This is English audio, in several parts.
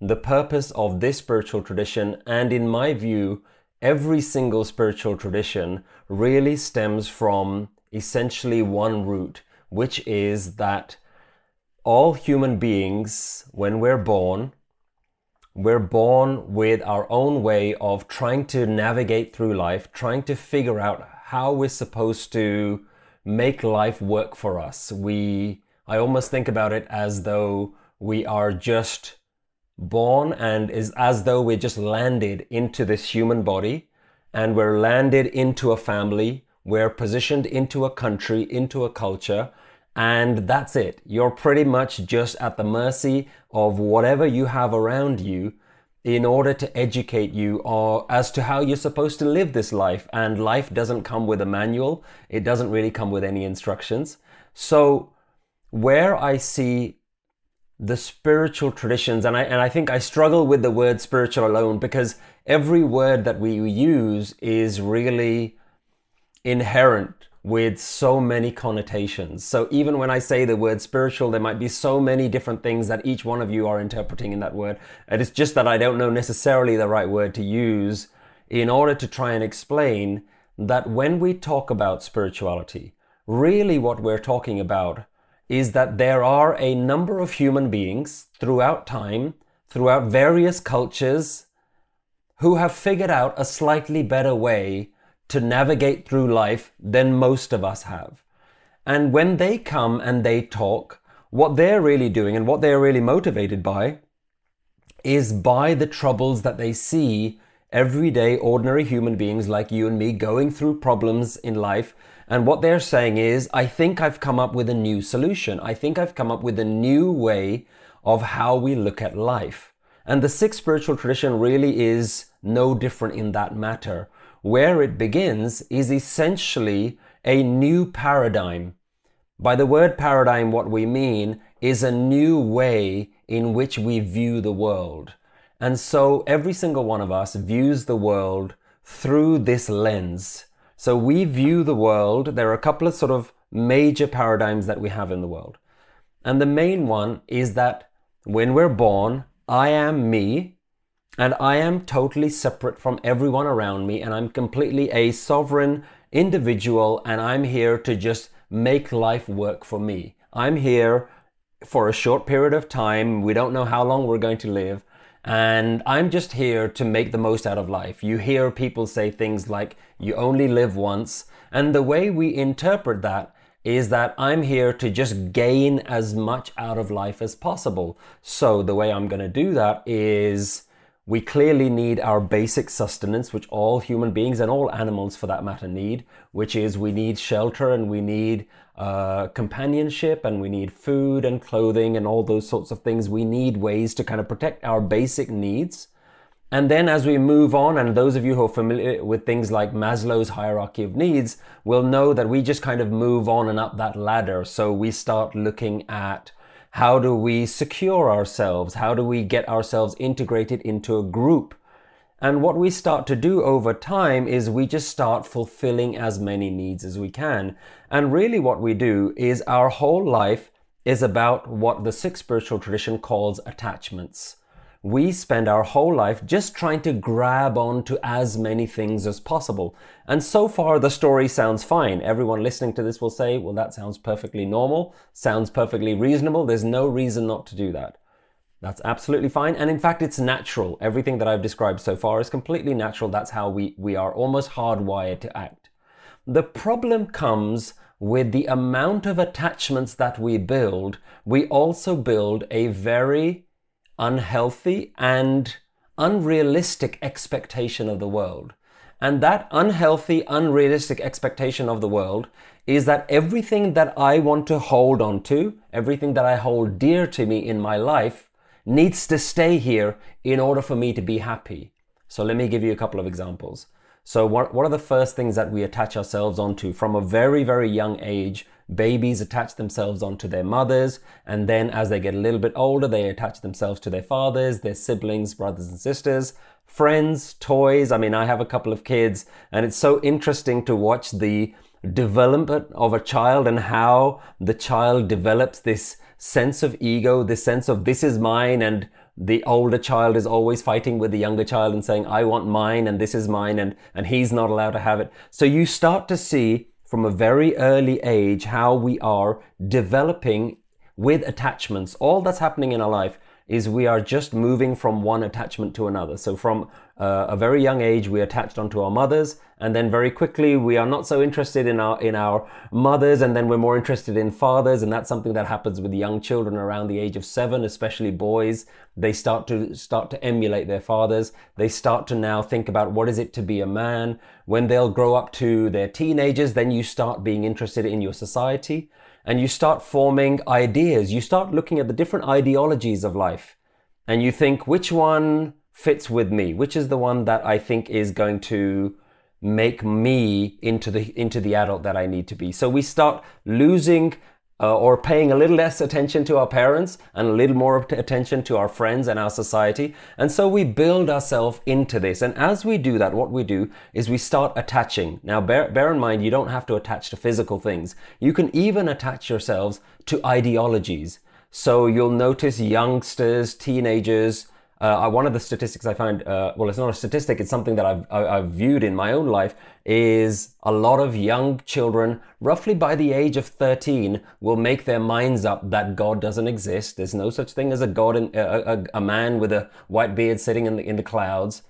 the purpose of this spiritual tradition, and in my view, every single spiritual tradition really stems from essentially one root, which is that all human beings, when we're born with our own way of trying to navigate through life, trying to figure out how we're supposed to make life work for us. I almost think about it as though we are just born, and is as though we're just landed into this human body, and we're landed into a family, we're positioned into a country, into a culture, and that's it. You're pretty much just at the mercy of whatever you have around you in order to educate you or as to how you're supposed to live this life. And life doesn't come with a manual. It doesn't really come with any instructions. So where I see the spiritual traditions, and I think I struggle with the word spiritual alone, because every word that we use is really inherent with so many connotations. So even when I say the word spiritual, there might be so many different things that each one of you are interpreting in that word. And it's just that I don't know necessarily the right word to use in order to try and explain that when we talk about spirituality, really what we're talking about is that there are a number of human beings throughout time, throughout various cultures, who have figured out a slightly better way to navigate through life than most of us have. And when they come and they talk, what they're really doing and what they're really motivated by is by the troubles that they see everyday ordinary human beings like you and me going through problems in life. And what they're saying is, I think I've come up with a new solution. I think I've come up with a new way of how we look at life. And the Sikh spiritual tradition really is no different in that matter. Where it begins is essentially a new paradigm. By the word paradigm, what we mean is a new way in which we view the world. And so every single one of us views the world through this lens. So we view the world, there are a couple of sort of major paradigms that we have in the world. And the main one is that when we're born, I am me, and I am totally separate from everyone around me, and I'm completely a sovereign individual, and I'm here to just make life work for me. I'm here for a short period of time. We don't know how long we're going to live, and I'm just here to make the most out of life. You hear people say things like, you only live once, and the way we interpret that is that I'm here to just gain as much out of life as possible. So the way I'm going to do that is, we clearly need our basic sustenance, which all human beings and all animals for that matter need, which is we need shelter, and we need companionship, and we need food and clothing and all those sorts of things. We need ways to kind of protect our basic needs. And then as we move on, and those of you who are familiar with things like Maslow's hierarchy of needs will know that we just kind of move on and up that ladder. So we start looking at, how do we secure ourselves? How do we get ourselves integrated into a group? And what we start to do over time is we just start fulfilling as many needs as we can. And really what we do is our whole life is about what the Sikh spiritual tradition calls attachments. We spend our whole life just trying to grab onto as many things as possible. And so far the story sounds fine. Everyone listening to this will say, well, that sounds perfectly normal, sounds perfectly reasonable. There's no reason not to do that. That's absolutely fine. And in fact, it's natural. Everything that I've described so far is completely natural. That's how we are almost hardwired to act. The problem comes with the amount of attachments that we build. We also build a very unhealthy and unrealistic expectation of the world. And that unhealthy, unrealistic expectation of the world is that everything that I want to hold on to, everything that I hold dear to me in my life, needs to stay here in order for me to be happy. So let me give you a couple of examples. So what are the first things that we attach ourselves onto from a very, very young age? Babies attach themselves onto their mothers, and then as they get a little bit older, they attach themselves to their fathers, their siblings, brothers and sisters, friends, toys. I mean, I have a couple of kids, and it's so interesting to watch the development of a child and how the child develops this sense of ego, this sense of this is mine, and the older child is always fighting with the younger child and saying, I want mine and this is mine, and he's not allowed to have it. So you start to see from a very early age how we are developing with attachments. All that's happening in our life is we are just moving from one attachment to another. So from a very young age, we attached onto our mothers, and then very quickly we are not so interested in our mothers, and then we're more interested in fathers, and that's something that happens with young children around the age of 7, especially boys. They start to emulate their fathers. They start to now think about what is it to be a man. When they'll grow up to their teenagers, then you start being interested in your society. And you start forming ideas. You start looking at the different ideologies of life. And you think, which one fits with me? Which is the one that I think is going to make me into the adult that I need to be? So we start losing or paying a little less attention to our parents and a little more attention to our friends and our society. And so we build ourselves into this. And as we do that, what we do is we start attaching. Now, bear in mind, you don't have to attach to physical things. You can even attach yourselves to ideologies. So you'll notice youngsters, teenagers. One of the statistics I find, well, it's not a statistic, it's something that I've viewed in my own life, is a lot of young children, roughly by the age of 13, will make their minds up that God doesn't exist. There's no such thing as a God, a man with a white beard sitting in the clouds.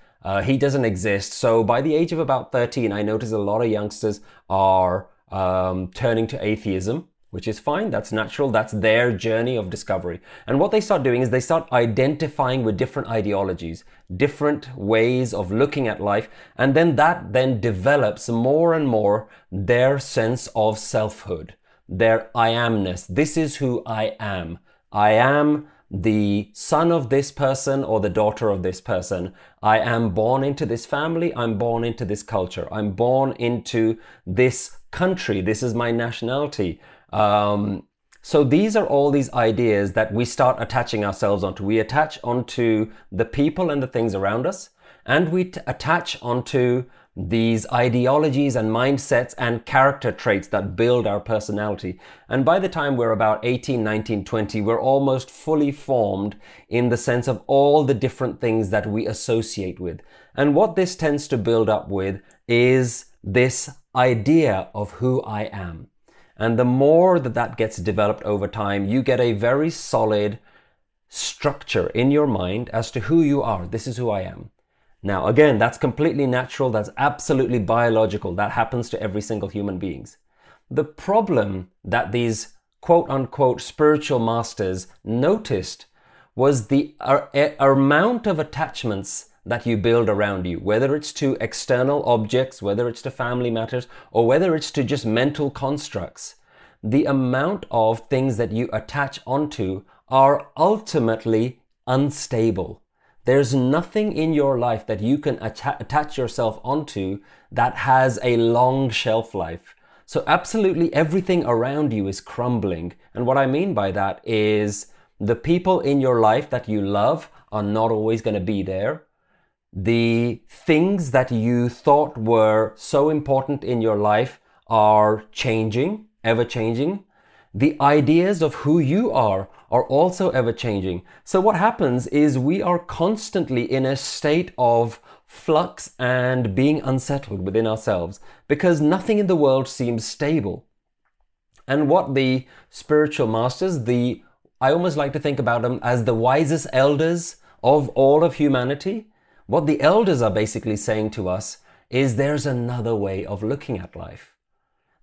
He doesn't exist. So by the age of about 13, I notice a lot of youngsters are turning to atheism, which is fine. That's natural. That's their journey of discovery. And what they start doing is they start identifying with different ideologies, different ways of looking at life. And then that then develops more and more their sense of selfhood, their I amness. This is who I am. I am the son of this person or the daughter of this person. I am born into this family. I'm born into this culture. I'm born into this country. This is my nationality. So these are all these ideas that we start attaching ourselves onto. We attach onto the people and the things around us, and we attach onto these ideologies and mindsets and character traits that build our personality. And by the time we're about 18, 19, 20, we're almost fully formed in the sense of all the different things that we associate with. And what this tends to build up with is this idea of who I am. And the more that gets developed over time, you get a very solid structure in your mind as to who you are. This is who I am. Now, again, that's completely natural. That's absolutely biological. That happens to every single human being. The problem that these quote unquote spiritual masters noticed was the amount of attachments that you build around you, whether it's to external objects, whether it's to family matters, or whether it's to just mental constructs. The amount of things that you attach onto are ultimately unstable. There's nothing in your life that you can attach yourself onto that has a long shelf life. So absolutely everything around you is crumbling. And what I mean by that is the people in your life that you love are not always going to be there. The things that you thought were so important in your life are changing, ever changing. The ideas of who you are also ever changing. So what happens is we are constantly in a state of flux and being unsettled within ourselves because nothing in the world seems stable. And what the spiritual masters, I almost like to think about them as the wisest elders of all of humanity. What the elders are basically saying to us is there's another way of looking at life.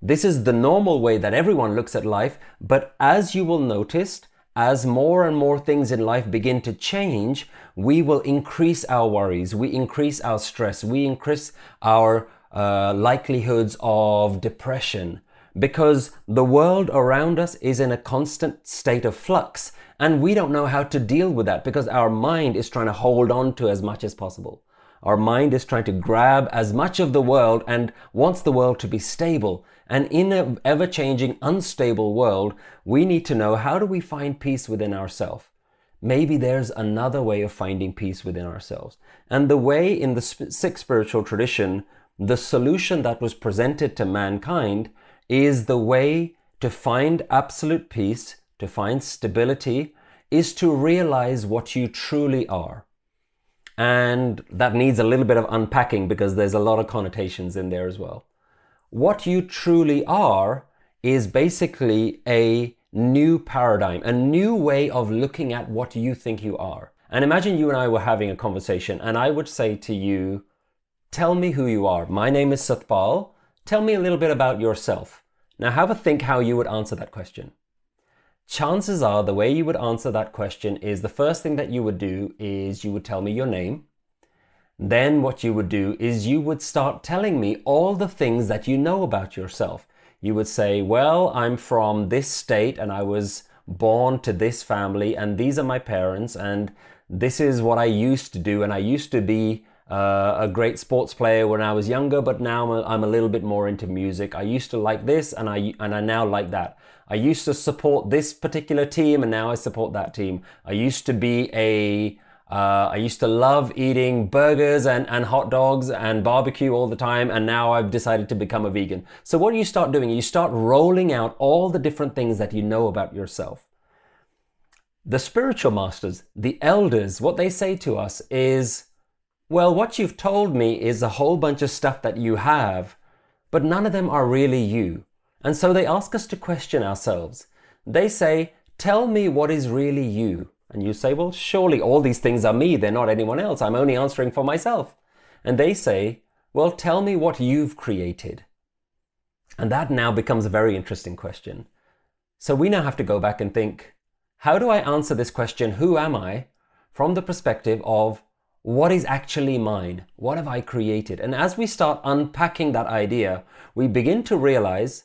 This is the normal way that everyone looks at life, but as you will notice, as more and more things in life begin to change, we will increase our worries, we increase our stress, we increase our likelihoods of depression, because the world around us is in a constant state of flux. And we don't know how to deal with that because our mind is trying to hold on to as much as possible. Our mind is trying to grab as much of the world and wants the world to be stable. And in an ever-changing, unstable world, we need to know, how do we find peace within ourselves? Maybe there's another way of finding peace within ourselves. And the way in the Sikh spiritual tradition, the solution that was presented to mankind is the way to find absolute peace, to find stability is to realize what you truly are. And that needs a little bit of unpacking because there's a lot of connotations in there as well. What you truly are is basically a new paradigm, a new way of looking at what you think you are. And imagine you and I were having a conversation and I would say to you, tell me who you are. My name is Satpal. Tell me a little bit about yourself. Now have a think how you would answer that question. Chances are the way you would answer that question is the first thing that you would do is you would tell me your name. Then what you would do is you would start telling me all the things that you know about yourself. You would say, well, I'm from this state and I was born to this family and these are my parents and this is what I used to do, and I used to be a great sports player when I was younger, but now I'm a little bit more into music. I used to like this and I now like that. I used to support this particular team and now I support that team. I used to love eating burgers and hot dogs and barbecue all the time, and now I've decided to become a vegan. So what do you start doing? You start rolling out all the different things that you know about yourself. The spiritual masters, the elders, what they say to us is, well, what you've told me is a whole bunch of stuff that you have, but none of them are really you. And so they ask us to question ourselves. They say, tell me what is really you. And you say, well, surely all these things are me. They're not anyone else. I'm only answering for myself. And they say, well, tell me what you've created. And that now becomes a very interesting question. So we now have to go back and think, how do I answer this question, who am I, from the perspective of what is actually mine? What have I created? And as we start unpacking that idea, we begin to realize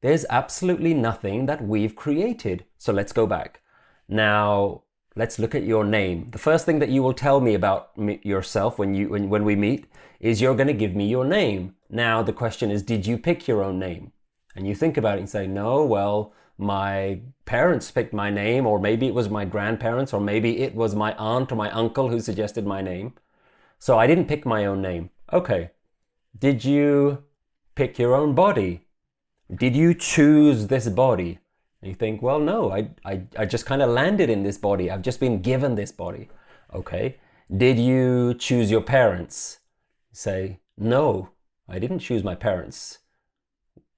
there's absolutely nothing that we've created. So let's go back. Now, let's look at your name. The first thing that you will tell me about yourself when we meet is you're going to give me your name. Now, the question is, did you pick your own name? And you think about it and say, no, well, my parents picked my name, or maybe it was my grandparents, or maybe it was my aunt or my uncle who suggested my name. So I didn't pick my own name. Okay. Did you pick your own body? Did you choose this body? And you think, well, no, I just kind of landed in this body. I've just been given this body. Okay. Did you choose your parents? You say, no, I didn't choose my parents.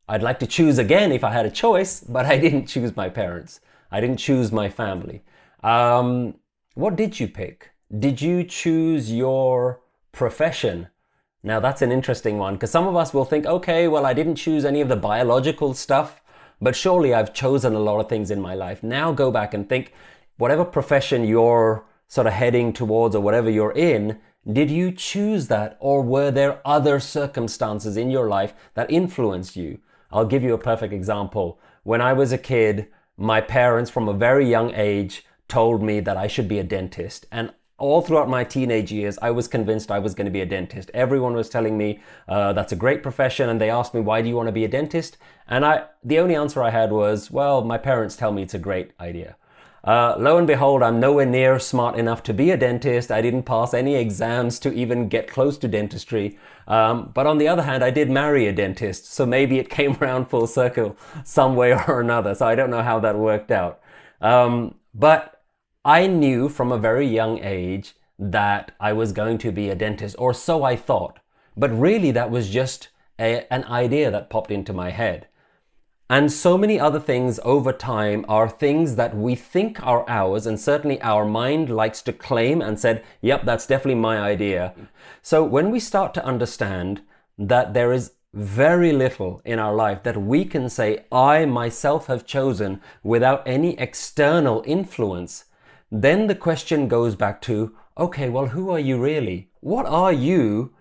I'd like to choose again if I had a choice, but I didn't choose my parents. I didn't choose my family. What did you pick? Did you choose your profession? Now that's an interesting one, because some of us will think, okay, well, I didn't choose any of the biological stuff, but surely I've chosen a lot of things in my life. Now go back and think, whatever profession you're sort of heading towards or whatever you're in, did you choose that, or were there other circumstances in your life that influenced you? I'll give you a perfect example. When I was a kid, my parents from a very young age told me that I should be a dentist. And all throughout my teenage years, I was convinced I was going to be a dentist. Everyone was telling me that's a great profession. And they asked me, why do you want to be a dentist? And the only answer I had was, well, my parents tell me it's a great idea. Lo and behold, I'm nowhere near smart enough to be a dentist. I didn't pass any exams to even get close to dentistry. But on the other hand, I did marry a dentist. So maybe it came around full circle some way or another. So I don't know how that worked out. But I knew from a very young age that I was going to be a dentist, or so I thought. But really, that was just an idea that popped into my head. And so many other things over time are things that we think are ours, and certainly our mind likes to claim and said, yep, that's definitely my idea. So when we start to understand that there is very little in our life that we can say, I myself have chosen without any external influence, then the question goes back to, okay, well, who are you really? What are you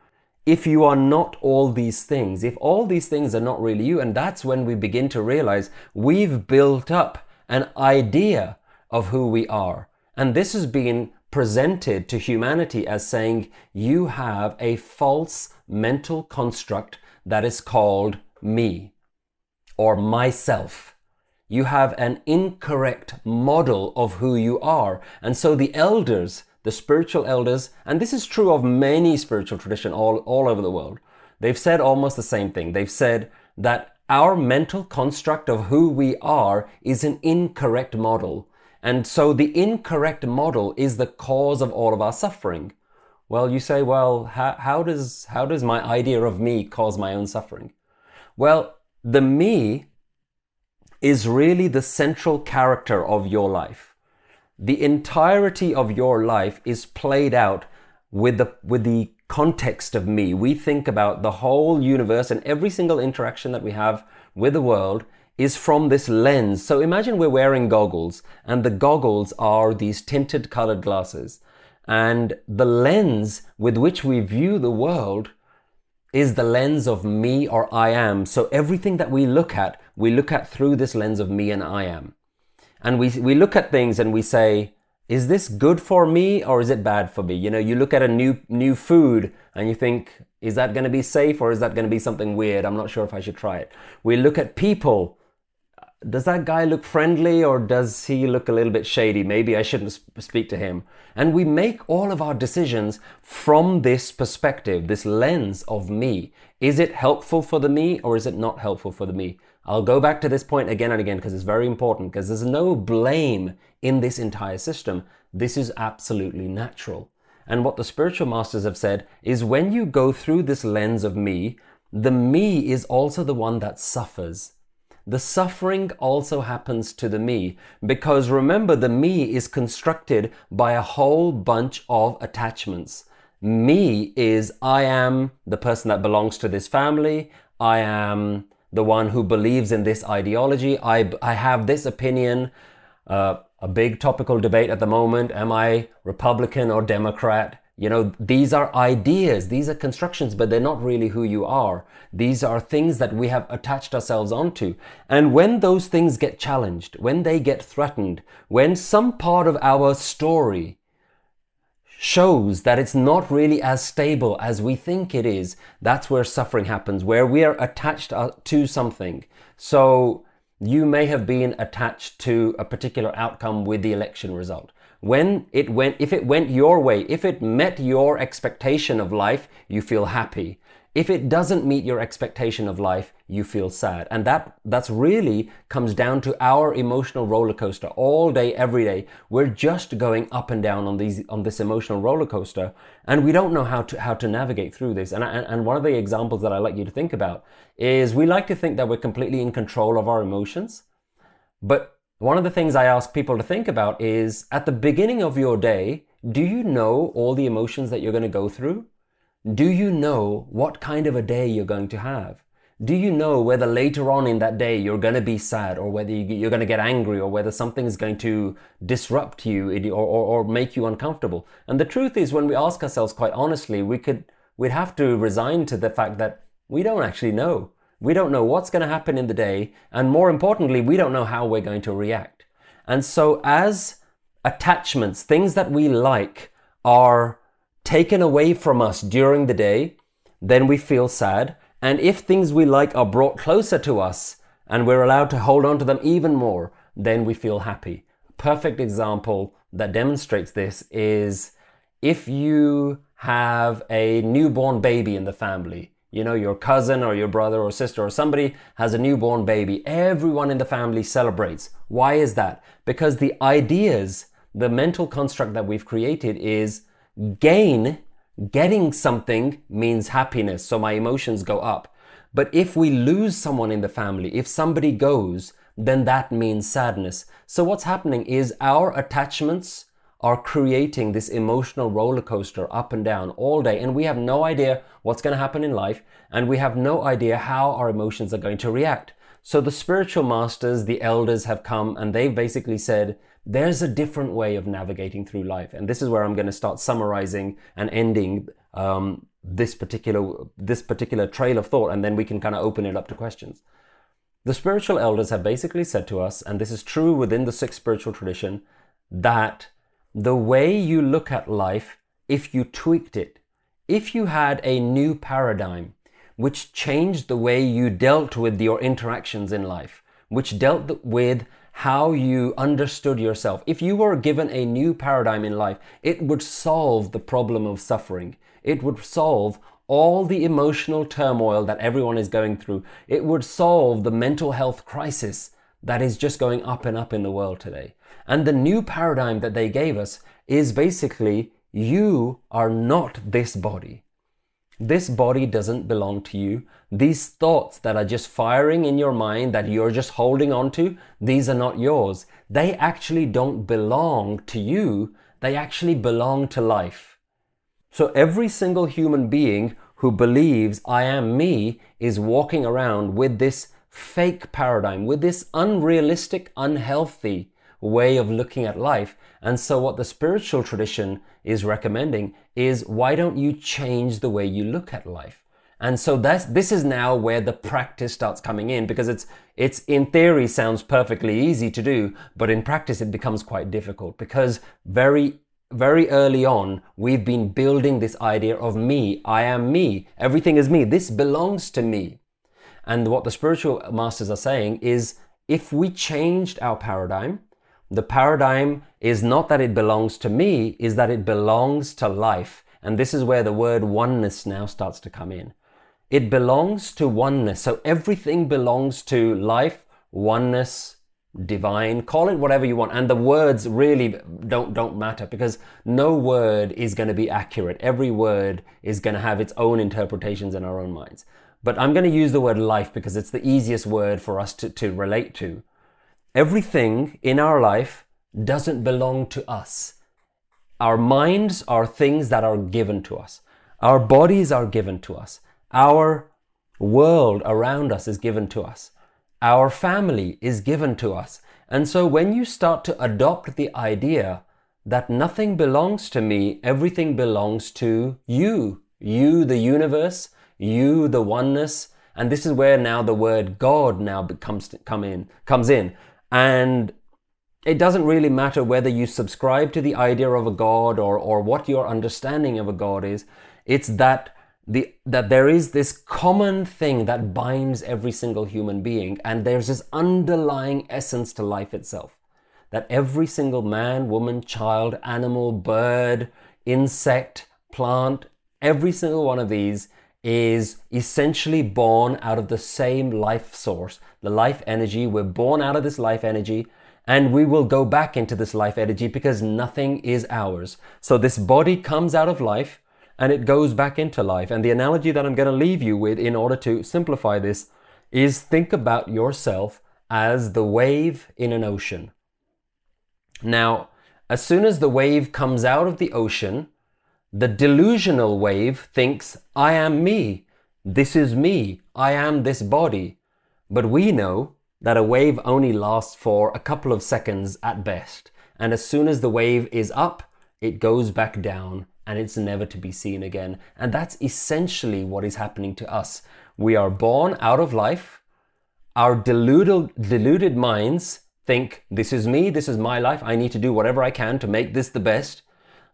if you are not all these things? If all these things are not really you? And that's when we begin to realize we've built up an idea of who we are. And this has been presented to humanity as saying, you have a false mental construct that is called me or myself. You have an incorrect model of who you are. And so the elders, the spiritual elders, and this is true of many spiritual traditions all over the world, they've said almost the same thing. They've said that our mental construct of who we are is an incorrect model. And so the incorrect model is the cause of all of our suffering. Well, you say, well, how does my idea of me cause my own suffering? Well, the me is really the central character of your life. The entirety of your life is played out with the context of me. We think about the whole universe, and every single interaction that we have with the world is from this lens. So imagine we're wearing goggles, and the goggles are these tinted colored glasses. And the lens with which we view the world is the lens of me, or I am. So everything that we look at through this lens of me and I am. And we look at things and we say, is this good for me or is it bad for me? You know, you look at a new food and you think, is that going to be safe or is that going to be something weird? I'm not sure if I should try it. We look at people. Does that guy look friendly or does he look a little bit shady? Maybe I shouldn't speak to him. And we make all of our decisions from this perspective, this lens of me. Is it helpful for the me or is it not helpful for the me? I'll go back to this point again and again because it's very important, because there's no blame in this entire system. This is absolutely natural. And what the spiritual masters have said is when you go through this lens of me, the me is also the one that suffers. The suffering also happens to the me, because remember, the me is constructed by a whole bunch of attachments. Me is, I am the person that belongs to this family. I am the one who believes in this ideology. I have this opinion. A big topical debate at the moment. Am I Republican or Democrat? You know, these are ideas, these are constructions, but they're not really who you are. These are things that we have attached ourselves onto. And when those things get challenged, when they get threatened, when some part of our story shows that it's not really as stable as we think it is, that's where suffering happens, where we are attached to something. So you may have been attached to a particular outcome with the election result. If it went your way, if it met your expectation of life, you feel happy. If it doesn't meet your expectation of life, you feel sad. And that's really comes down to our emotional roller coaster all day, every day. We're just going up and down on this emotional roller coaster, and we don't know how to navigate through this. And one of the examples that I like you to think about is we like to think that we're completely in control of our emotions, but one of the things I ask people to think about is, at the beginning of your day, do you know all the emotions that you're going to go through? Do you know what kind of a day you're going to have? Do you know whether later on in that day you're going to be sad, or whether you're going to get angry, or whether something is going to disrupt you or make you uncomfortable? And the truth is, when we ask ourselves quite honestly, we'd have to resign to the fact that we don't actually know. We don't know what's going to happen in the day, and more importantly, we don't know how we're going to react. And so as attachments, things that we like, are taken away from us during the day, then we feel sad. And if things we like are brought closer to us and we're allowed to hold on to them even more, then we feel happy. Perfect example that demonstrates this is if you have a newborn baby in the family. You know, your cousin or your brother or sister or somebody has a newborn baby. Everyone in the family celebrates. Why is that? Because the ideas, the mental construct that we've created is getting something means happiness. So my emotions go up. But if we lose someone in the family, if somebody goes, then that means sadness. So what's happening is our attachments are creating this emotional roller coaster up and down all day, and we have no idea what's going to happen in life, and we have no idea how our emotions are going to react. So the spiritual masters, the elders, have come and they've basically said, there's a different way of navigating through life. And this is where I'm going to start summarizing and ending this particular trail of thought, and then we can kind of open it up to questions. The spiritual elders have basically said to us, and this is true within the Sikh spiritual tradition, that the way you look at life, if you tweaked it, if you had a new paradigm which changed the way you dealt with your interactions in life, which dealt with how you understood yourself, if you were given a new paradigm in life, it would solve the problem of suffering. It would solve all the emotional turmoil that everyone is going through. It would solve the mental health crisis that is just going up and up in the world today. And the new paradigm that they gave us is basically, you are not this body. This body doesn't belong to you. These thoughts that are just firing in your mind that you're just holding on to, these are not yours. They actually don't belong to you. They actually belong to life. So every single human being who believes I am me is walking around with this fake paradigm, with this unrealistic, unhealthy way of looking at life. And so what the spiritual tradition is recommending is, why don't you change the way you look at life? And so this is now where the practice starts coming in, because it's in theory sounds perfectly easy to do, but in practice it becomes quite difficult, because very early on we've been building this idea of me. I am me. Everything is me. This belongs to me. And what the spiritual masters are saying is, if we changed our paradigm, the paradigm is not that it belongs to me, is that it belongs to life. And this is where the word oneness now starts to come in. It belongs to oneness. So everything belongs to life, oneness, divine, call it whatever you want. And the words really don't matter, because no word is going to be accurate. Every word is going to have its own interpretations in our own minds. But I'm going to use the word life because it's the easiest word for us to relate to. Everything in our life doesn't belong to us. Our minds are things that are given to us. Our bodies are given to us. Our world around us is given to us. Our family is given to us. And so when you start to adopt the idea that nothing belongs to me, everything belongs to you. You, the universe, you, the oneness. And this is where now the word God now comes in. And it doesn't really matter whether you subscribe to the idea of a God or what your understanding of a God is. It's that there is this common thing that binds every single human being, and there's this underlying essence to life itself. That every single man, woman, child, animal, bird, insect, plant, every single one of these is essentially born out of the same life source, the life energy. We're born out of this life energy, and we will go back into this life energy because nothing is ours. So this body comes out of life and it goes back into life. And the analogy that I'm going to leave you with in order to simplify this is, think about yourself as the wave in an ocean. Now, as soon as the wave comes out of the ocean, the delusional wave thinks, I am me. This is me. I am this body. But we know that a wave only lasts for a couple of seconds at best. And as soon as the wave is up, it goes back down and it's never to be seen again. And that's essentially what is happening to us. We are born out of life. Our deluded minds think, this is me, this is my life. I need to do whatever I can to make this the best.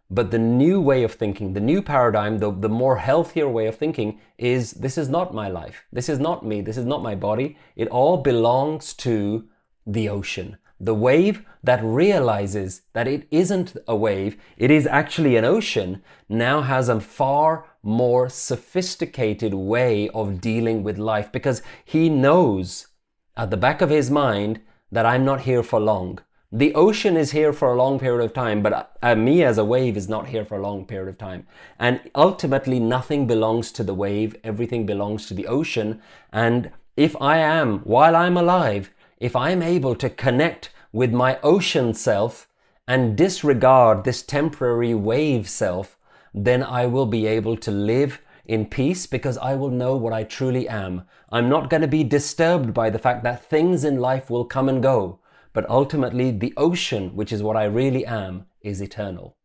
But the new way of thinking, the new paradigm, the more healthier way of thinking is, this is not my life. This is not me. This is not my body. It all belongs to the ocean. The wave that realizes that it isn't a wave, it is actually an ocean, now has a far more sophisticated way of dealing with life, because he knows at the back of his mind that I'm not here for long. The ocean is here for a long period of time, but me as a wave is not here for a long period of time. And ultimately, nothing belongs to the wave. Everything belongs to the ocean. And if I am, while I'm alive, if I'm able to connect with my ocean self and disregard this temporary wave self, then I will be able to live in peace, because I will know what I truly am. I'm not going to be disturbed by the fact that things in life will come and go. But ultimately, the ocean, which is what I really am, is eternal.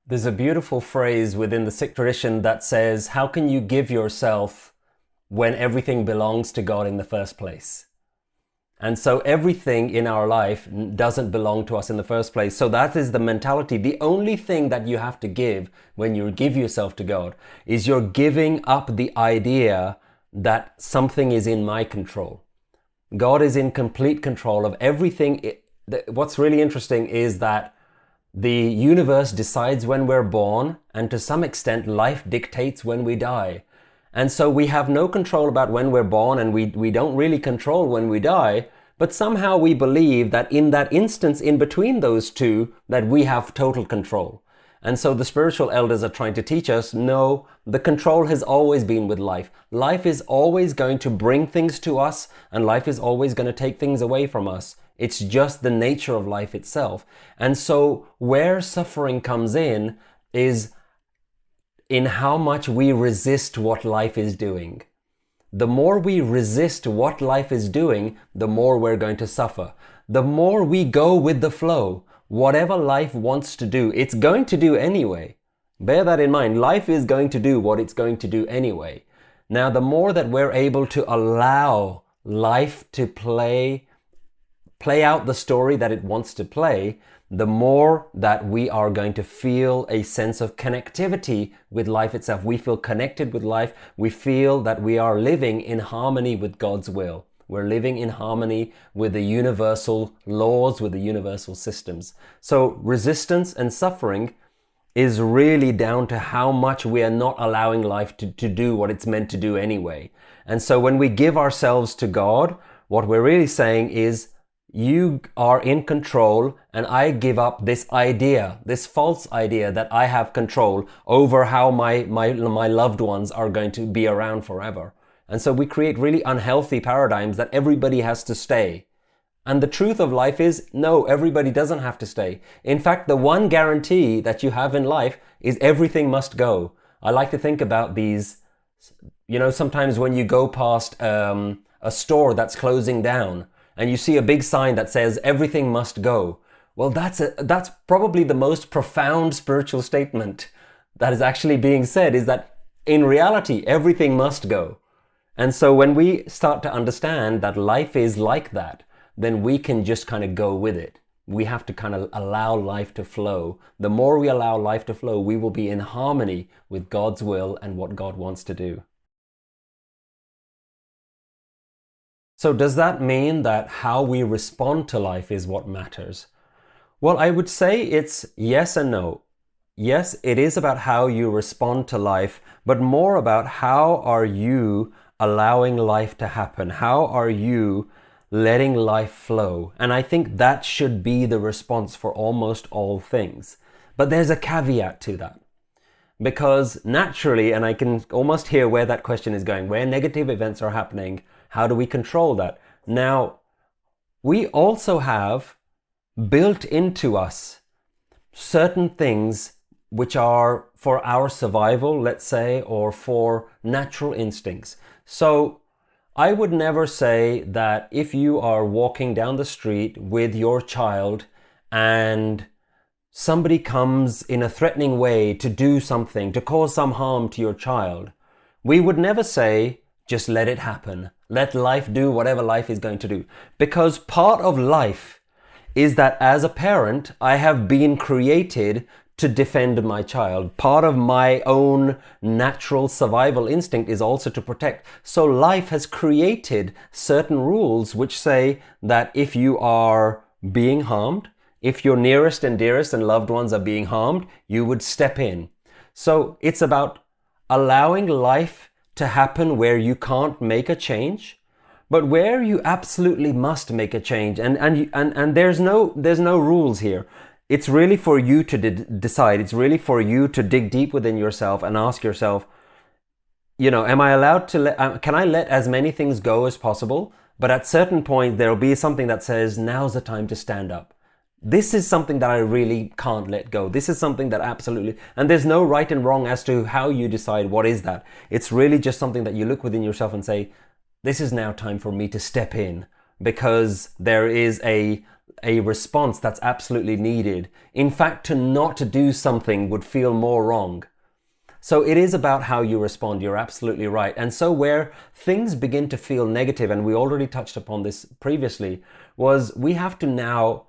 There's a beautiful phrase within the Sikh tradition that says, how can you give yourself when everything belongs to God in the first place? And so everything in our life doesn't belong to us in the first place. So that is the mentality. The only thing that you have to give when you give yourself to God is you're giving up the idea that something is in my control. God is in complete control of everything. What's really interesting is that the universe decides when we're born, and to some extent life dictates when we die. And so we have no control about when we're born, and we don't really control when we die, but somehow we believe that in that instance in between those two, that we have total control. And so the spiritual elders are trying to teach us, no, the control has always been with life. Life is always going to bring things to us, and life is always going to take things away from us. It's just the nature of life itself. And so where suffering comes in is in how much we resist what life is doing. The more we resist what life is doing, the more we're going to suffer. The more we go with the flow, whatever life wants to do, it's going to do anyway. Bear that in mind. Life is going to do what it's going to do anyway. Now, the more that we're able to allow life to play out the story that it wants to play, the more that we are going to feel a sense of connectivity with life itself. We feel connected with life. We feel that we are living in harmony with God's will. We're living in harmony with the universal laws, with the universal systems. So resistance and suffering is really down to how much we are not allowing life to do what it's meant to do anyway. And so when we give ourselves to God, what we're really saying is, you are in control, and I give up this idea, this false idea that I have control over how my loved ones are going to be around forever. And so we create really unhealthy paradigms that everybody has to stay. And the truth of life is, no, everybody doesn't have to stay. In fact, the one guarantee that you have in life is everything must go. I like to think about these, sometimes when you go past a store that's closing down, and you see a big sign that says everything must go. Well, that's probably the most profound spiritual statement that is actually being said, is that in reality, everything must go. And so when we start to understand that life is like that, then we can just kind of go with it. We have to kind of allow life to flow. The more we allow life to flow, we will be in harmony with God's will and what God wants to do. So does that mean that how we respond to life is what matters? Well, I would say it's yes and no. Yes, it is about how you respond to life, but more about how are you allowing life to happen? How are you letting life flow? And I think that should be the response for almost all things. But there's a caveat to that. Because naturally, and I can almost hear where that question is going, where negative events are happening, how do we control that? Now, we also have built into us certain things which are for our survival, let's say, or for natural instincts. So I would never say that if you are walking down the street with your child and somebody comes in a threatening way to do something, to cause some harm to your child, we would never say, just let it happen. Let life do whatever life is going to do. Because part of life is that as a parent, I have been created to defend my child. Part of my own natural survival instinct is also to protect. So life has created certain rules which say that if you are being harmed, if your nearest and dearest and loved ones are being harmed, you would step in. So it's about allowing life to happen where you can't make a change, but where you absolutely must make a change. And there's no rules here. It's really for you to decide. It's really for you to dig deep within yourself and ask yourself, am I allowed to can I let as many things go as possible? But at certain point, there'll be something that says, now's the time to stand up. This is something that I really can't let go. This is something that absolutely, and there's no right and wrong as to how you decide what is that. It's really just something that you look within yourself and say, this is now time for me to step in, because there is a response that's absolutely needed. In fact, to not do something would feel more wrong. So it is about how you respond. You're absolutely right. And so where things begin to feel negative, and we already touched upon this previously, was we have to now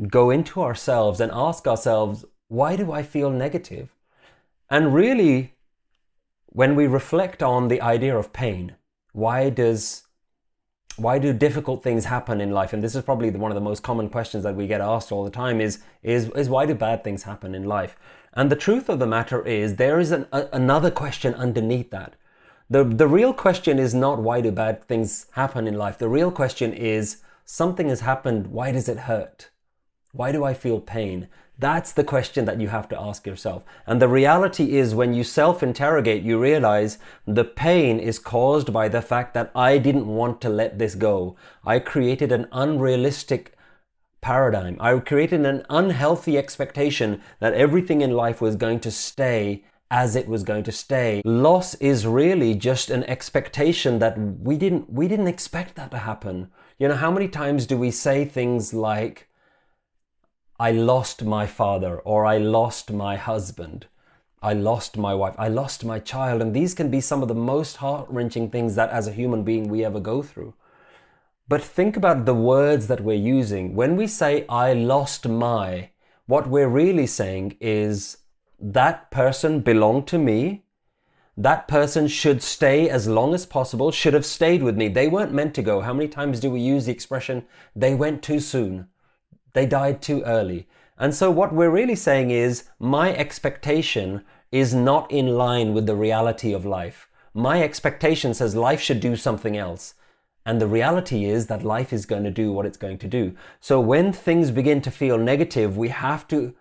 go into ourselves and ask ourselves, why do I feel negative? And really, when we reflect on the idea of pain, why do difficult things happen in life? And this is probably one of the most common questions that we get asked all the time is why do bad things happen in life? And the truth of the matter is there is another question underneath that. The real question is not why do bad things happen in life. The real question is something has happened. Why does it hurt? Why do I feel pain? That's the question that you have to ask yourself. And the reality is when you self-interrogate, you realize the pain is caused by the fact that I didn't want to let this go. I created an unrealistic paradigm. I created an unhealthy expectation that everything in life was going to stay as it was going to stay. Loss is really just an expectation that we didn't expect that to happen. You know, how many times do we say things like, I lost my father, or I lost my husband, I lost my wife, I lost my child. And these can be some of the most heart-wrenching things that as a human being we ever go through. But think about the words that we're using. When we say, I lost my, what we're really saying is that person belonged to me. That person should stay as long as possible, should have stayed with me. They weren't meant to go. How many times do we use the expression, they went too soon? They died too early. And so what we're really saying is my expectation is not in line with the reality of life. My expectation says life should do something else. And the reality is that life is going to do what it's going to do. So when things begin to feel negative, we have to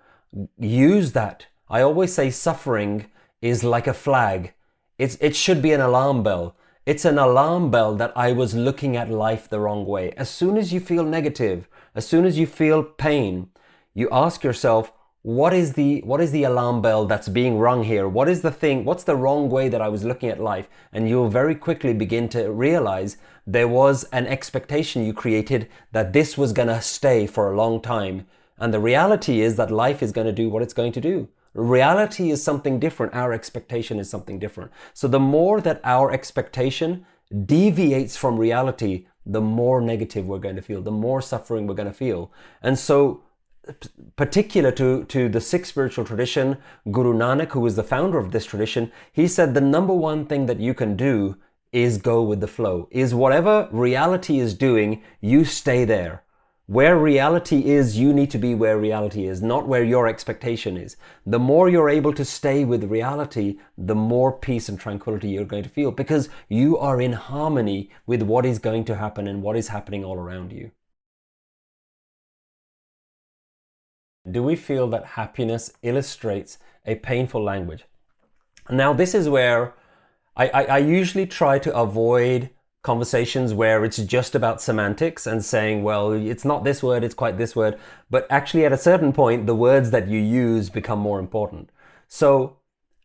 use that. I always say suffering is like a flag. It should be an alarm bell. It's an alarm bell that I was looking at life the wrong way. As soon as you feel negative, as soon as you feel pain, you ask yourself, what is the alarm bell that's being rung here? What's the wrong way that I was looking at life? And you'll very quickly begin to realize there was an expectation you created that this was going to stay for a long time. And the reality is that life is going to do what it's going to do. Reality is something different. Our expectation is something different. So the more that our expectation deviates from reality, the more negative we're going to feel, the more suffering we're going to feel. And so particular to the Sikh spiritual tradition, Guru Nanak, who was the founder of this tradition, he said the number one thing that you can do is go with the flow, is whatever reality is doing, you stay there. Where reality is, you need to be where reality is, not where your expectation is. The more you're able to stay with reality, the more peace and tranquility you're going to feel, because you are in harmony with what is going to happen and what is happening all around you. Do we feel that happiness illustrates a painful language? Now, this is where I usually try to avoid conversations where it's just about semantics and saying, well, it's not this word, it's quite this word. But actually, at a certain point, the words that you use become more important. So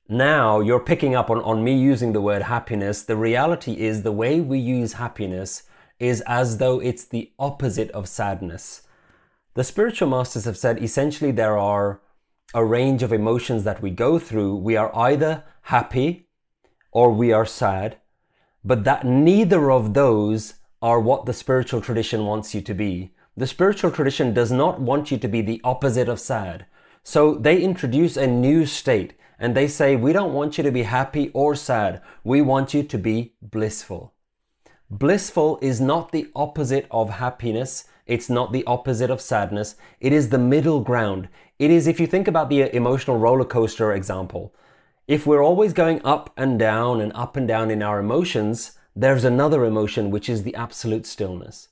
now you're picking up on me using the word happiness. The reality is the way we use happiness is as though it's the opposite of sadness. The spiritual masters have said essentially there are a range of emotions that we go through. We are either happy or we are sad, but that neither of those are what the spiritual tradition wants you to be. The spiritual tradition does not want you to be the opposite of sad. So they introduce a new state and they say, we don't want you to be happy or sad. We want you to be blissful. Blissful is not the opposite of happiness. It's not the opposite of sadness. It is the middle ground. It is, if you think about the emotional roller coaster example, if we're always going up and down in our emotions, there's another emotion, which is the absolute stillness.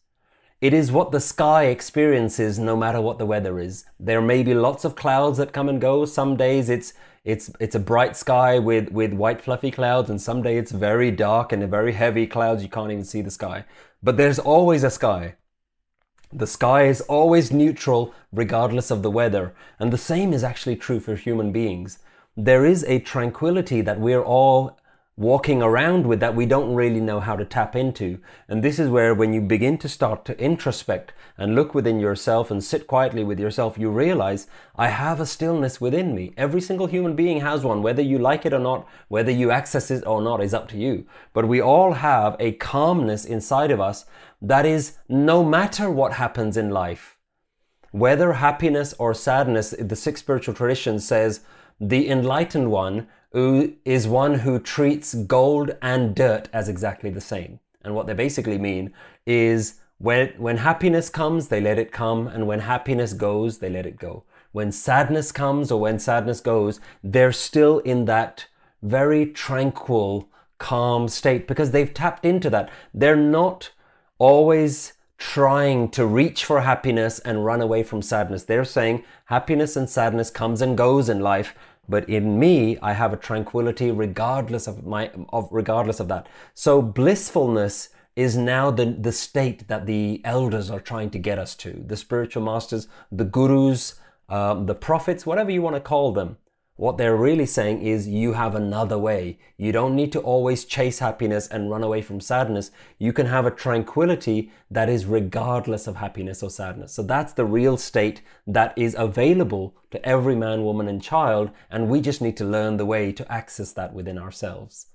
It is what the sky experiences no matter what the weather is. There may be lots of clouds that come and go. Some days it's a bright sky with white fluffy clouds, and some day it's very dark and very heavy clouds. You can't even see the sky. But there's always a sky. The sky is always neutral regardless of the weather. And the same is actually true for human beings. There is a tranquility that we're all walking around with that we don't really know how to tap into. And this is where when you begin to start to introspect and look within yourself and sit quietly with yourself, you realize, I have a stillness within me. Every single human being has one. Whether you like it or not, whether you access it or not is up to you. But we all have a calmness inside of us that is no matter what happens in life. Whether happiness or sadness, the Sikh spiritual tradition says, the enlightened one is one who treats gold and dirt as exactly the same. And what they basically mean is when happiness comes, they let it come. And when happiness goes, they let it go. When sadness comes or when sadness goes, they're still in that very tranquil, calm state because they've tapped into that. They're not always trying to reach for happiness and run away from sadness. They're saying happiness and sadness comes and goes in life, but in me, I have a tranquility regardless of that. So blissfulness is now the state that the elders are trying to get us to. The spiritual masters, the gurus, the prophets, whatever you want to call them. What they're really saying is you have another way. You don't need to always chase happiness and run away from sadness. You can have a tranquility that is regardless of happiness or sadness. So that's the real state that is available to every man, woman, and child, and we just need to learn the way to access that within ourselves.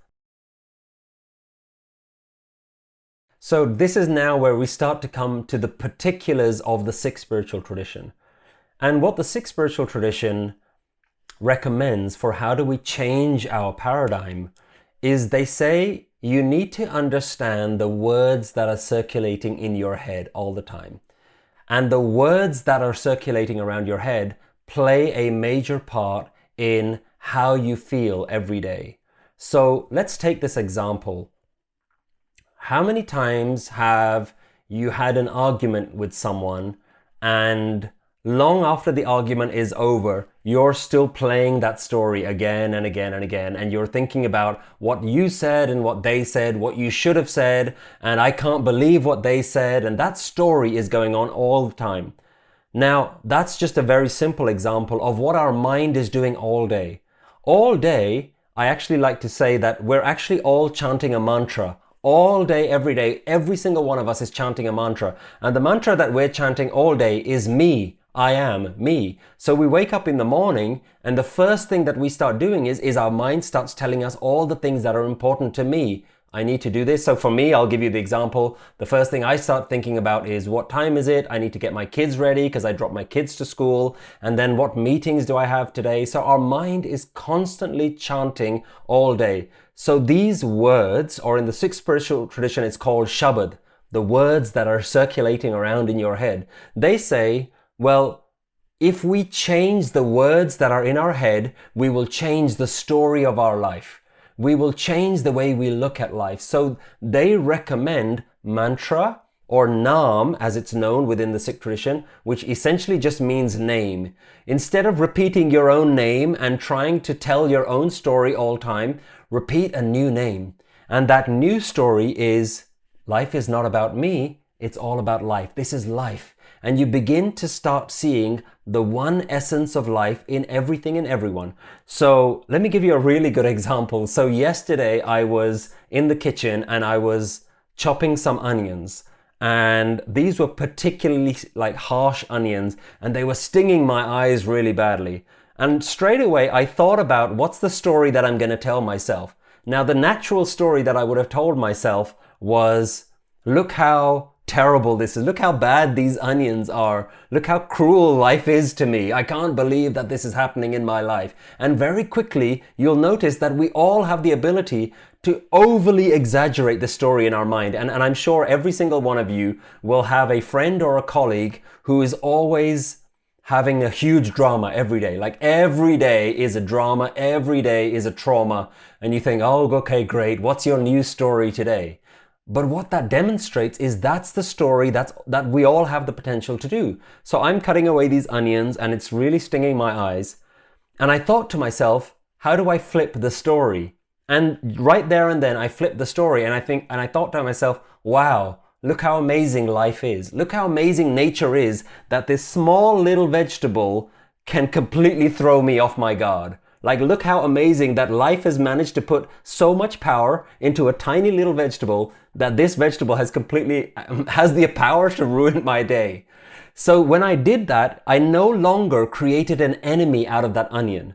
So this is now where we start to come to the particulars of the Sikh spiritual tradition. And what the Sikh spiritual tradition recommends for how do we change our paradigm is they say you need to understand the words that are circulating in your head all the time. And the words that are circulating around your head play a major part in how you feel every day. So let's take this example. How many times have you had an argument with someone and long after the argument is over, you're still playing that story again and again and again, and you're thinking about what you said and what they said, what you should have said, and I can't believe what they said, and that story is going on all the time. Now, that's just a very simple example of what our mind is doing all day. All day, I actually like to say that we're actually all chanting a mantra. All day, every single one of us is chanting a mantra. And the mantra that we're chanting all day is me. I am me. So we wake up in the morning and the first thing that we start doing is our mind starts telling us all the things that are important to me. I need to do this. So for me, I'll give you the example. The first thing I start thinking about is what time is it? I need to get my kids ready because I drop my kids to school. And then what meetings do I have today? So our mind is constantly chanting all day. So these words, or in the Sikh spiritual tradition, it's called Shabad, the words that are circulating around in your head. They say, well, if we change the words that are in our head, we will change the story of our life. We will change the way we look at life. So they recommend mantra or naam, as it's known within the Sikh tradition, which essentially just means name. Instead of repeating your own name and trying to tell your own story all time, repeat a new name. And that new story is, life is not about me, it's all about life. This is life. And you begin to start seeing the one essence of life in everything and everyone. So let me give you a really good example. So yesterday I was in the kitchen and I was chopping some onions. And these were particularly like harsh onions and they were stinging my eyes really badly. And straight away I thought about what's the story that I'm going to tell myself. Now the natural story that I would have told myself was, look how terrible this is. Look how bad these onions are. Look how cruel life is to me. I can't believe that this is happening in my life. And very quickly, you'll notice that we all have the ability to overly exaggerate the story in our mind. And I'm sure every single one of you will have a friend or a colleague who is always having a huge drama every day. Like every day is a drama. Every day is a trauma. And you think, oh, okay, great. What's your news story today? But what that demonstrates is that's the story that we all have the potential to do. So I'm cutting away these onions and it's really stinging my eyes. And I thought to myself, how do I flip the story? And right there and then I flipped the story and I thought to myself, wow, look how amazing life is. Look how amazing nature is that this small little vegetable can completely throw me off my guard. Like, look how amazing that life has managed to put so much power into a tiny little vegetable that this vegetable has the power to ruin my day. So when I did that, I no longer created an enemy out of that onion.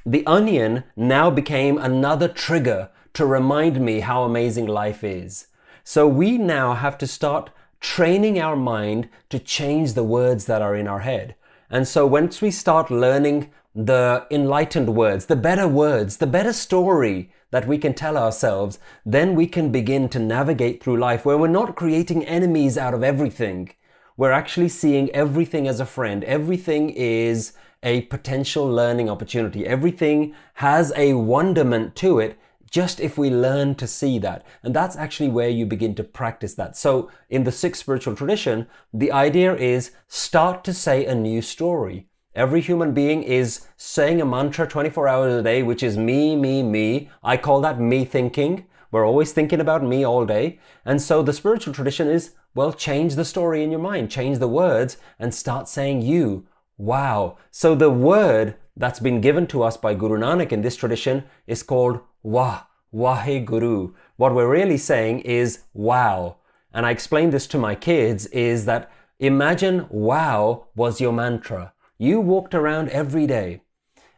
The onion now became another trigger to remind me how amazing life is. So we now have to start training our mind to change the words that are in our head. And so once we start learning the enlightened words, the better story that we can tell ourselves, then we can begin to navigate through life where we're not creating enemies out of everything. We're actually seeing everything as a friend. Everything is a potential learning opportunity. Everything has a wonderment to it just if we learn to see that. And that's actually where you begin to practice that. So in the Sikh spiritual tradition, the idea is start to say a new story. Every human being is saying a mantra 24 hours a day, which is me, me, me. I call that me thinking. We're always thinking about me all day. And so the spiritual tradition is, well, change the story in your mind, change the words and start saying you. Wow. So the word that's been given to us by Guru Nanak in this tradition is called Wah, Wahe Guru. What we're really saying is wow. And I explained this to my kids is that imagine wow was your mantra. You walked around every day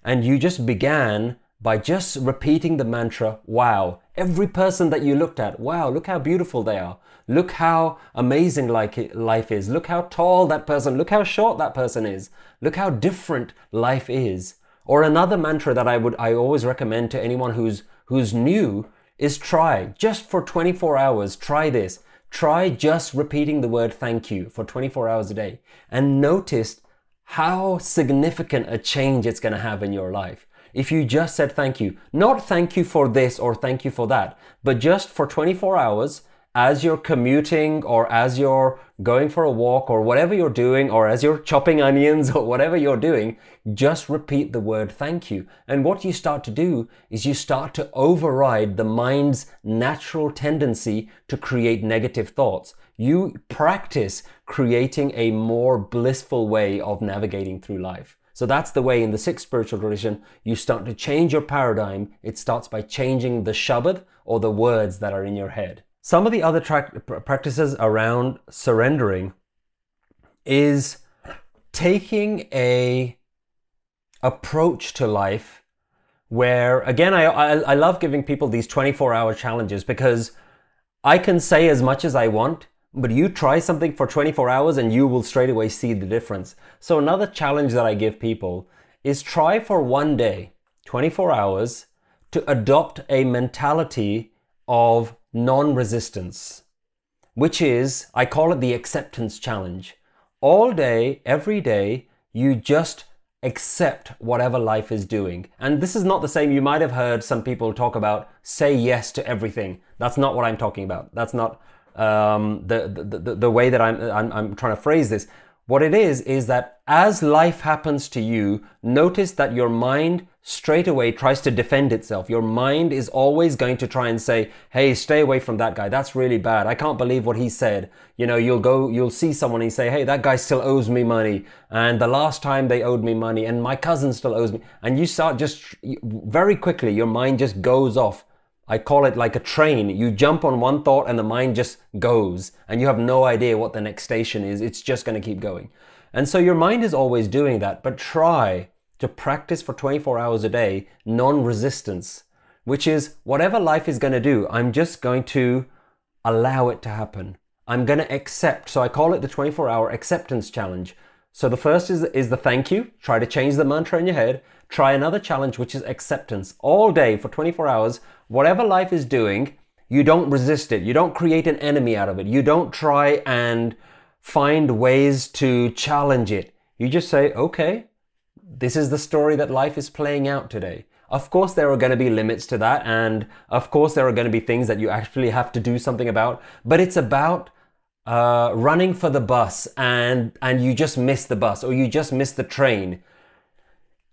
and you just began by just repeating the mantra, wow. Every person that you looked at, wow, look how beautiful they are. Look how amazing life is. Look how tall that person, look how short that person is. Look how different life is. Or another mantra that I always recommend to anyone who's new is try just for 24 hours. Try this. Try just repeating the word thank you for 24 hours a day and notice how significant a change it's going to have in your life. If you just said thank you, not thank you for this or thank you for that, but just for 24 hours as you're commuting or as you're going for a walk or whatever you're doing, or as you're chopping onions or whatever you're doing, just repeat the word thank you. And what you start to do is you start to override the mind's natural tendency to create negative thoughts. You practice creating a more blissful way of navigating through life. So that's the way in the Sikh spiritual tradition, you start to change your paradigm. It starts by changing the shabad or the words that are in your head. Some of the other practices around surrendering is taking a approach to life where, again, I love giving people these 24-hour challenges because I can say as much as I want, but you try something for 24 hours and you will straight away see the difference. So another challenge that I give people is try for one day, 24 hours, to adopt a mentality of non-resistance, which is, I call it the acceptance challenge. All day, every day, you just accept whatever life is doing. And this is not the same. You might have heard some people talk about say yes to everything. That's not what I'm talking about. That's not the way that I'm trying to phrase this. What it is that as life happens to you, notice that your mind straight away tries to defend itself. Your mind is always going to try and say, hey, stay away from that guy. That's really bad. I can't believe what he said. You know, you'll see someone and you say, hey, that guy still owes me money. And the last time they owed me money and my cousin still owes me. And you start just very quickly, your mind just goes off. I call it like a train. You jump on one thought and the mind just goes and you have no idea what the next station is. It's just going to keep going. And so your mind is always doing that, but try to practice for 24 hours a day non-resistance, which is whatever life is going to do, I'm just going to allow it to happen. I'm going to accept. So I call it the 24-hour acceptance challenge. So the first is the thank you. Try to change the mantra in your head. Try another challenge, which is acceptance. All day for 24 hours, whatever life is doing, you don't resist it. You don't create an enemy out of it. You don't try and find ways to challenge it. You just say, okay, this is the story that life is playing out today. Of course, there are going to be limits to that. And of course, there are going to be things that you actually have to do something about. But it's about running for the bus and you just miss the bus or you just miss the train.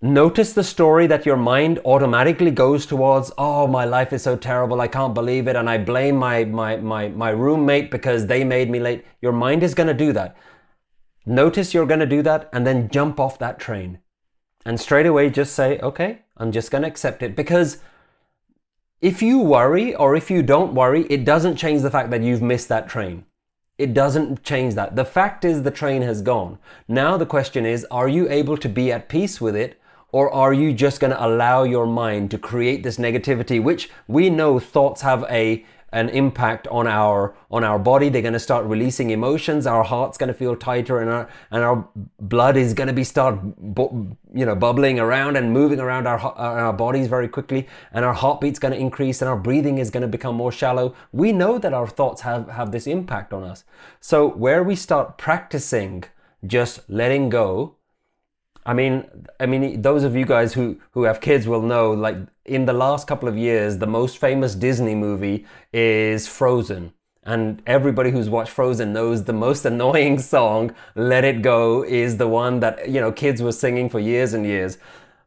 Notice the story that your mind automatically goes towards, oh, my life is so terrible, I can't believe it, and I blame my roommate because they made me late. Your mind is going to do that. Notice you're going to do that and then jump off that train. And straight away just say, okay, I'm just going to accept it. Because if you worry or if you don't worry, it doesn't change the fact that you've missed that train. It doesn't change that. The fact is the train has gone. Now the question is, are you able to be at peace with it? Or are you just going to allow your mind to create this negativity, which we know thoughts have an impact on our body. They're going to start releasing emotions. Our heart's going to feel tighter, and our blood is going to be bubbling around and moving around our bodies very quickly, and our heartbeat's going to increase, and our breathing is going to become more shallow. We know that our thoughts have this impact on us. So where we start practicing just letting go I mean, those of you guys who have kids will know, like, in the last couple of years, the most famous Disney movie is Frozen. And everybody who's watched Frozen knows the most annoying song, Let It Go, is the one that, kids were singing for years and years.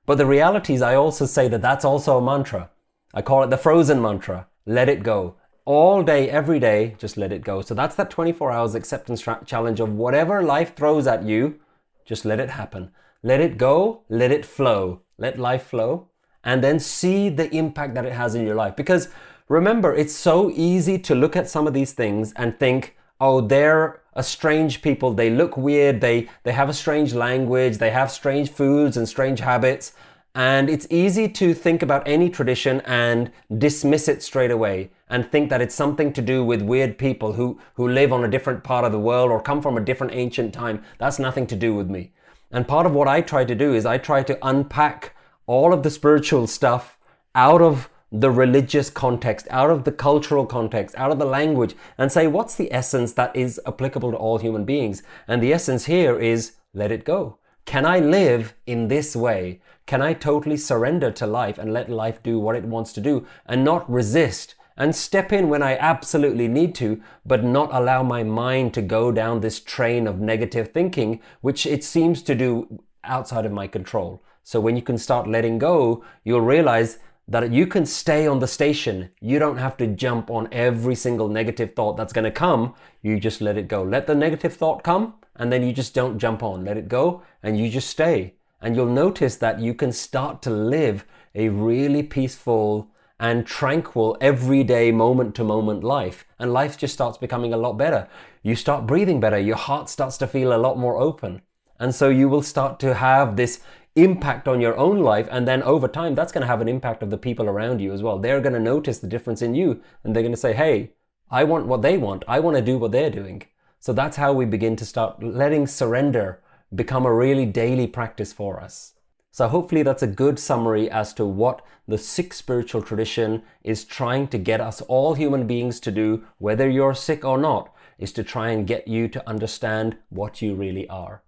But the reality is, I also say that that's also a mantra. I call it the Frozen mantra. Let it go. All day, every day, just let it go. So that's that 24 hours acceptance challenge of whatever life throws at you, just let it happen. Let it go, let it flow. Let life flow. And then see the impact that it has in your life. Because remember, it's so easy to look at some of these things and think, oh, they're a strange people. They look weird. They have a strange language. They have strange foods and strange habits. And it's easy to think about any tradition and dismiss it straight away and think that it's something to do with weird people who live on a different part of the world or come from a different ancient time. That's nothing to do with me. And part of what I try to do is I try to unpack all of the spiritual stuff out of the religious context, out of the cultural context, out of the language, and say, what's the essence that is applicable to all human beings? And the essence here is, let it go. Can I live in this way? Can I totally surrender to life and let life do what it wants to do and not resist and step in when I absolutely need to, but not allow my mind to go down this train of negative thinking, which it seems to do outside of my control. So when you can start letting go, you'll realize that you can stay on the station. You don't have to jump on every single negative thought that's going to come. You just let it go. Let the negative thought come, and then you just don't jump on. Let it go, and you just stay. And you'll notice that you can start to live a really peaceful and tranquil, everyday, moment-to-moment life. And life just starts becoming a lot better. You start breathing better. Your heart starts to feel a lot more open. And so you will start to have this impact on your own life, and then over time that's going to have an impact of the people around you as well. They're going to notice the difference in you, and they're going to say, hey, I want what they want. I want to do what they're doing. So that's how we begin to start letting surrender become a really daily practice for us. So hopefully that's a good summary as to what the Sikh spiritual tradition is trying to get us all human beings to do, whether you're Sikh or not, is to try and get you to understand what you really are.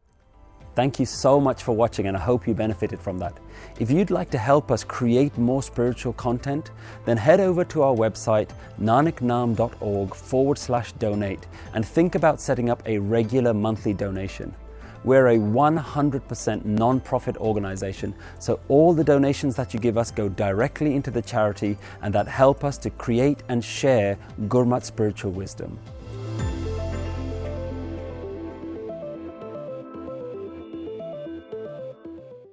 Thank you so much for watching, and I hope you benefited from that. If you'd like to help us create more spiritual content, then head over to our website, nanaknaam.org/donate, and think about setting up a regular monthly donation. We're a 100% non-profit organization, so all the donations that you give us go directly into the charity and that help us to create and share Gurmat spiritual wisdom.